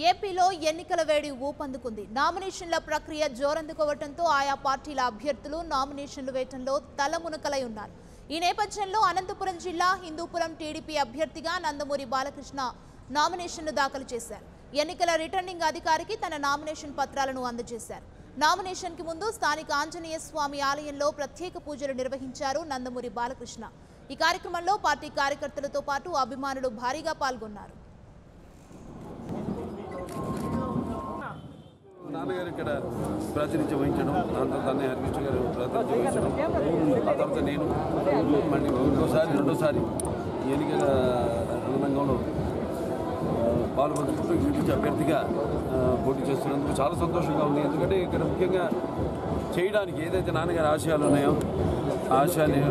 ఏపీలో ఎన్నికల వేడి ఊపందుకుంది. నామినేషన్ల ప్రక్రియ జోరందుకోవడంతో ఆయా పార్టీల అభ్యర్థులు నామినేషన్లు వేయటంలో తలమునకలై ఉన్నారు. ఈ నేపథ్యంలో అనంతపురం జిల్లా హిందూపురం టీడీపీ అభ్యర్థిగా నందమూరి బాలకృష్ణ నామినేషన్ను దాఖలు చేశారు. ఎన్నికల రిటర్నింగ్ అధికారికి తన నామినేషన్ పత్రాలను అందజేశారు. నామినేషన్కి ముందు స్థానిక ఆంజనేయ స్వామి ఆలయంలో ప్రత్యేక పూజలు నిర్వహించారు నందమూరి బాలకృష్ణ. ఈ కార్యక్రమంలో పార్టీ కార్యకర్తలతో పాటు అభిమానులు భారీగా పాల్గొన్నారు. నాన్నగారు ఇక్కడ ప్రాతినిధ్యం వహించడం, దాంతో తనే హరికృష్ణ గారు ప్రాతినిధ్యం వహించడం, ఆ తర్వాత నేను మళ్ళీ రెండోసారి ఎన్నికల రంగంలో పాల్గొంటుకుంటూ టీడీపీ అభ్యర్థిగా పోటీ చేస్తున్నందుకు చాలా సంతోషంగా ఉంది. ఎందుకంటే ఇక్కడ ముఖ్యంగా చేయడానికి ఏదైతే నాన్నగారి ఆశయాలు ఉన్నాయో ఆ ఆశయాన్ని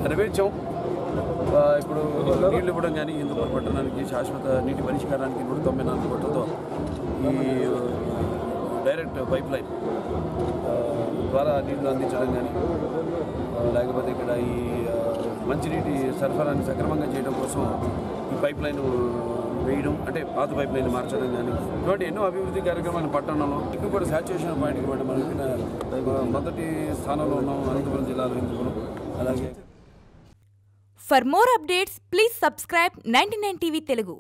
నెరవేర్చాం. ఇప్పుడు నీళ్లు ఇవ్వడం కానీ హిందూపురం పట్టణానికి శాశ్వత నీటి పరిష్కారానికి 194 కోట్లతో ఈ డైరెక్ట్ పైప్ లైన్ ద్వారా నీళ్లు అందించడం కానీ, లేకపోతే ఇక్కడ ఈ మంచినీటి సరఫరాన్ని సక్రమంగా చేయడం కోసం ఈ పైప్ లైన్ వేయడం, అంటే పాత పైప్ లైన్ మార్చడం కానీ, ఇటువంటి ఎన్నో అభివృద్ధి కార్యక్రమాలు పట్టణంలో ఎక్కువ కూడా శాచ్యురేషన్ పాయింట్కి ఇవ్వడం. మనకి మొదటి స్థానంలో ఉన్నాం అనంతపురం జిల్లాలో హిందూపురం. అలాగే For more updates, please subscribe 99 TV Telugu.